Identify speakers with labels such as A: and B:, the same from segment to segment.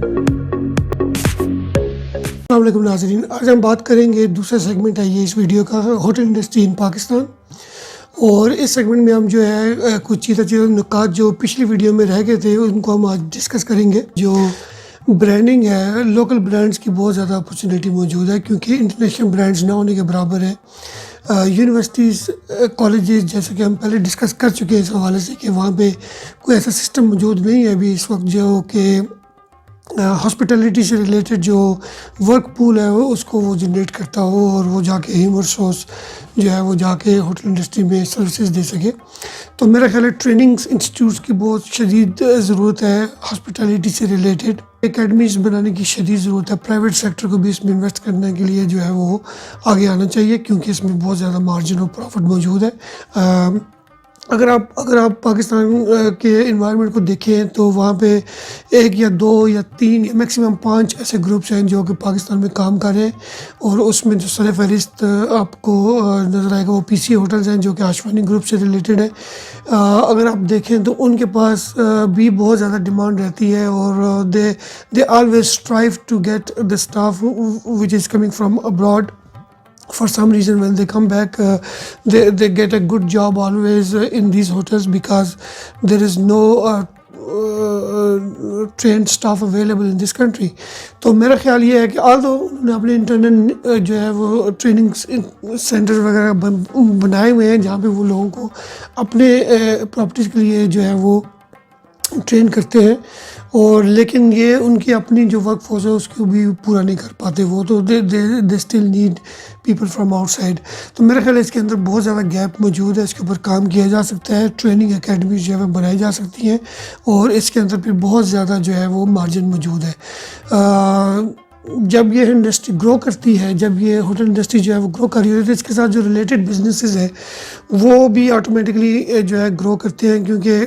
A: अस्सलाम वालेकुम नाज़रीन, आज हम बात करेंगे दूसरा सेगमेंट है ये इस वीडियो का होटल इंडस्ट्री इन पाकिस्तान। और इस सेगमेंट में हम जो है कुछ चीज़ें नुकात जो पिछली वीडियो में रह गए थे उनको हम आज डिस्कस करेंगे। जो ब्रांडिंग है, लोकल ब्रांड्स की बहुत ज़्यादा अपॉर्चुनिटी मौजूद है क्योंकि इंटरनेशनल ब्रांड्स ना होने के बराबर है। यूनिवर्सिटीज़, कॉलेजेस, जैसे कि हम पहले डिस्कस कर चुके हैं इस हवाले से कि वहाँ पे कोई ऐसा सिस्टम मौजूद नहीं है अभी इस वक्त जो कि हॉस्पिटैलिटी से रिलेटेड जो वर्क पूल है वो उसको वो जनरेट करता हो और वो जाके ह्यूमन रिसोर्स जो है वो जाके होटल इंडस्ट्री में सर्विसेज दे सके। तो मेरा ख्याल है ट्रेनिंग इंस्टीट्यूट्स की बहुत शदीद ज़रूरत है हॉस्पिटैलिटी से रिलेटेड। एकेडमीज़ बनाने की शदीद ज़रूरत है। प्राइवेट सेक्टर को भी इसमें इन्वेस्ट करने के लिए जो है वो आगे आना चाहिए क्योंकि इसमें बहुत ज़्यादा मार्जिन और प्रॉफिट मौजूद है। अगर आप पाकिस्तान के इन्वायरमेंट को देखें तो वहाँ पे 1 या 2 या 3 या मैक्सिमम 5 ऐसे ग्रुप्स हैं जो कि पाकिस्तान में काम कर रहे हैं और उसमें जो सरफ़हरिस्त आपको नज़र आएगा वो पीसी होटल्स हैं जो कि आशवानी ग्रुप से रिलेटेड है। अगर आप देखें तो उनके पास भी बहुत ज़्यादा डिमांड रहती है और they always strive to get the staff which is coming from abroad. For some reason when they come back they get a good job always in these hotels because there is no trained staff available in this country. तो मेरा ख्याल ये है कि although उन्होंने अपने internal जो है वो ट्रेनिंग सेंटर वगैरह बनाए हुए हैं जहाँ पे वो लोगों को अपने प्रॉपर्टीज़ के लिए जो है वो ट्रेन करते हैं और लेकिन ये उनकी अपनी जो वर्क फोर्स है उसको भी पूरा नहीं कर पाते वो, तो they still need people from outside. तो मेरा ख्याल है इसके अंदर बहुत ज़्यादा गैप मौजूद है, इसके ऊपर काम किया जा सकता है. ट्रेनिंग एकेडमी जो है वो बनाई जा सकती हैं और इसके अंदर फिर बहुत ज़्यादा जो है वो मार्जिन मौजूद है. जब ये इंडस्ट्री ग्रो करती है, जब ये होटल इंडस्ट्री जो है वो ग्रो कर रही है तो इसके साथ जो रिलेटेड बिजनेसेस हैं वो भी ऑटोमेटिकली जो है ग्रो करते हैं क्योंकि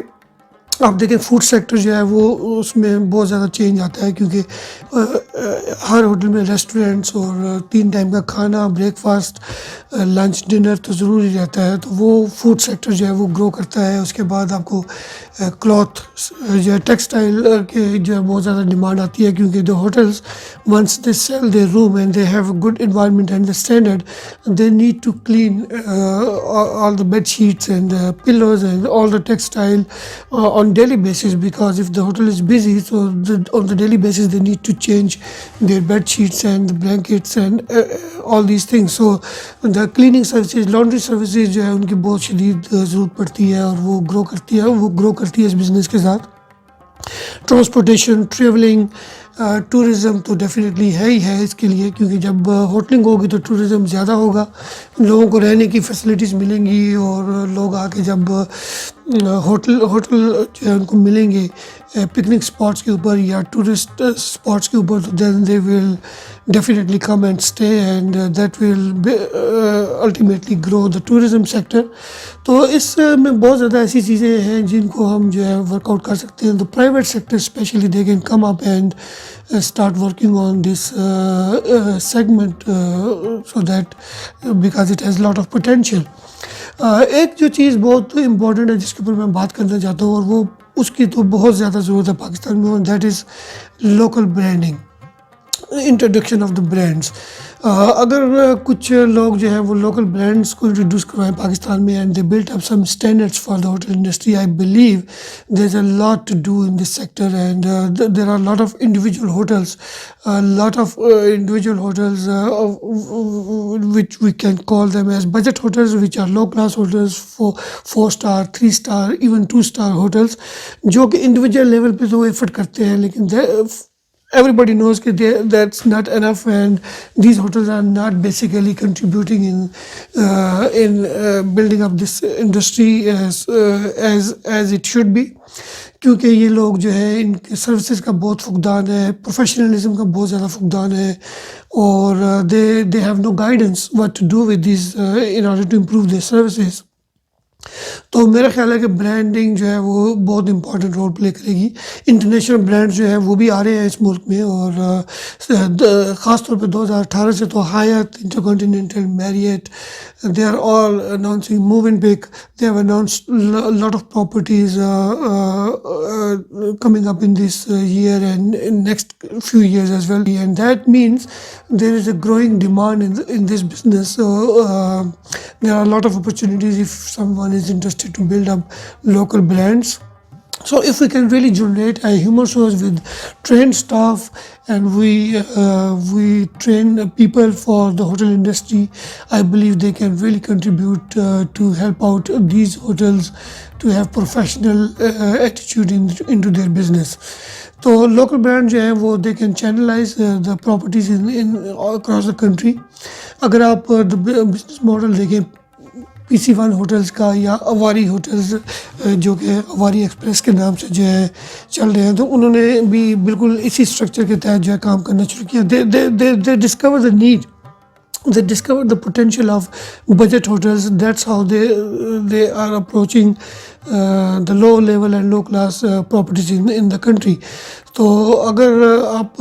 A: आप देखें फूड सेक्टर जो है वो उसमें बहुत ज़्यादा चेंज आता है क्योंकि हर होटल में रेस्टोरेंट्स और 3 टाइम का खाना, ब्रेकफास्ट, लंच, डिनर तो ज़रूरी रहता है. तो वो फूड सेक्टर जो है वो ग्रो करता है. उसके बाद आपको क्लॉथ जो है टेक्सटाइल के जो है बहुत ज़्यादा डिमांड आती है क्योंकि the hotels once they sell their room and they have a good environment and the standard they need to clean all the bed sheets and pillows and all the textile on daily basis because if the hotel is busy so on the daily basis they need to change their bed sheets and the blankets and all these things. So the cleaning services, laundry services जो है उनकी बहुत शदीद ज़रूरत पड़ती है और वो ग्रो करती है इस बिज़नेस के साथ. ट्रांसपोर्टेशन, ट्रेवलिंग, टूरिज़म तो डेफिनेटली है ही है इसके लिए क्योंकि जब होटलिंग होगी तो टूरिज़म ज़्यादा होगा, लोगों को रहने की फैसिलिटीज़ मिलेंगी और लोग आके जब होटल जो है उनको मिलेंगे पिकनिक स्पॉट्स के ऊपर या टूरिस्ट स्पॉट्स के ऊपर तो then they will definitely come and stay and that will ultimately grow the tourism sector. तो इसमें बहुत ज़्यादा ऐसी चीज़ें हैं जिनको हम जो है वर्कआउट कर सकते हैं. तो private sector specially they can come up and start working on this segment so that because it has lot of potential. एक जो चीज़ बहुत इम्पोर्टेंट है जिसके ऊपर मैं बात करना चाहता हूँ और वो उसकी तो बहुत ज़्यादा ज़रूरत है पाकिस्तान में, that is local branding, introduction of the brands. अगर कुछ लोग जो है वो लोकल ब्रांड्स को इंट्रोड्यूस करवाएं पाकिस्तान में and they built up some standards for the hotel industry, I believe there is a lot to do in this sector and there are lot of individual hotels which we can call them as budget hotels, which are low class hotels, 4-star, 3-star, even 2-star hotels जो कि individual level पे तो effort करते हैं लेकिन everybody knows that that's not enough and these hotels are not basically contributing in building up this industry as it should be क्योंकि ये लोग जो है इनके सर्विसेज का बहुत फुकदान है, प्रोफेशनलिज्म का बहुत ज़्यादा फुकदान है और they have no guidance what to do with these in order to improve their services. तो मेरा ख़्याल है कि ब्रांडिंग जो है वो बहुत इम्पोर्टेंट रोल प्ले करेगी। इंटरनेशनल ब्रांड्स जो हैं वो भी आ रहे हैं इस मुल्क में, और ख़ास तौर पे 2018 से तो Hyatt, InterContinental, Marriott, they are all announcing moving big. They have announced a lot of properties coming up in this year and in next few years as well. And that means there is a growing demand in this business. So there are a lot of opportunities if someone is interested to build up local brands. So if we can really generate a human source with trained staff, and we train people for the hotel industry, I believe they can really contribute to help out these hotels to have professional attitude into their business. तो local brand जो है वो they can channelize the properties in across the country. अगर आप business model देखें PC1 hotels का या Avari hotels जो कि अवारी एक्सप्रेस के नाम से जो है चल रहे हैं, तो उन्होंने भी बिल्कुल इसी स्ट्रक्चर के तहत जो है काम करना शुरू किया. दे discover the need, they discovered the potential of budget hotels. That's how they are approaching the low level and low class properties in the country. तो अगर आप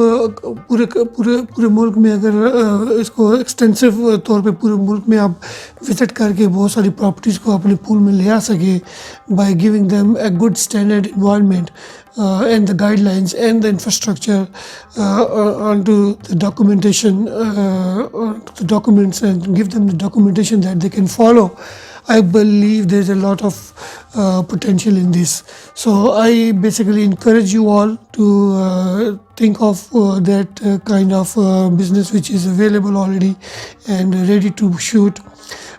A: पूरे मुल्क में अगर इसको एक्सटेंसिव तौर पे पूरे मुल्क में आप विज़िट करके बहुत सारी प्रॉपर्टीज़ को अपने पूल में ले आ सके by giving them a good standard environment and the guidelines and the infrastructure onto the documentation, the documents, and give them the documentation that they can follow, I believe there's a lot of potential in this. So I basically encourage you all to think of that kind of business which is available already and ready to shoot.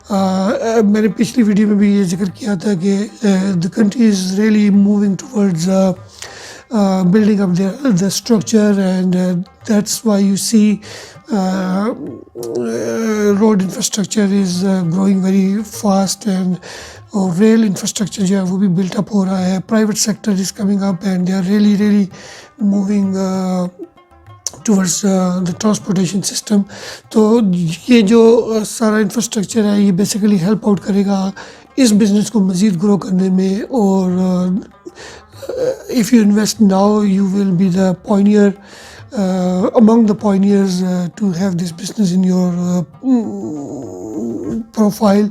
A: मैंने पिछली video में भी ये जिक्र किया था कि the country is really moving towards building up the structure, and that's why you see road infrastructure is growing very fast, and rail infrastructure जो है वो भी built up हो रहा है. Private sector is coming up and they are really moving towards the transportation system. तो ये जो सारा इंफ्रास्ट्रक्चर है ये बेसिकली हेल्प आउट करेगा इस बिज़नेस को मज़ीद ग्रो करने में. और if you invest now, you will be the pioneer among the pioneers to have this business in your profile,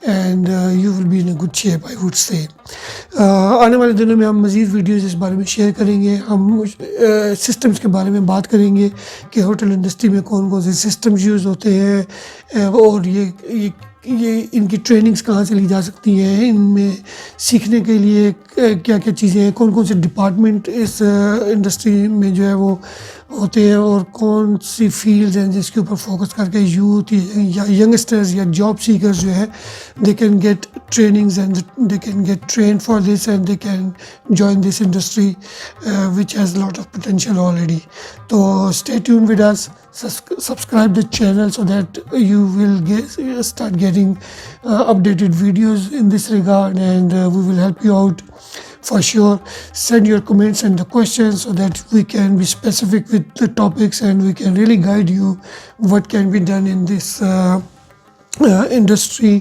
A: and you will be in a good shape, I would say. आने वाले दिनों में हम मज़ीद videos इस बारे में share करेंगे. हम सिस्टम्स के बारे में बात करेंगे कि होटल इंडस्ट्री में कौन कौन से सिस्टम्स यूज़ होते हैं, और ये इनकी ट्रेनिंग्स कहाँ से ली जा सकती हैं, इनमें सीखने के लिए क्या क्या चीज़ें हैं, कौन कौन से डिपार्टमेंट इस इंडस्ट्री में जो है वो होते हैं, और कौन सी फील्ड्स हैं जिसके ऊपर फोकस करके यूथ या यंगस्टर्स या जॉब सीकर्स जो है they can get trainings and they can get train for this and they can join this industry which has lot of potential already. तो stay tune with us, subscribe the channel so that you will start getting updated videos in this regard, and we will help you out for sure. Send your comments and the questions so that we can be specific with the topics and we can really guide you what can be done in this industry,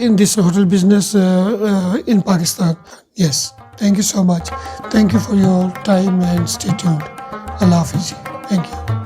A: in this hotel business in Pakistan. Yes, thank you so much. Thank you for your time and stay tuned. Allah Hafiz. Thank you.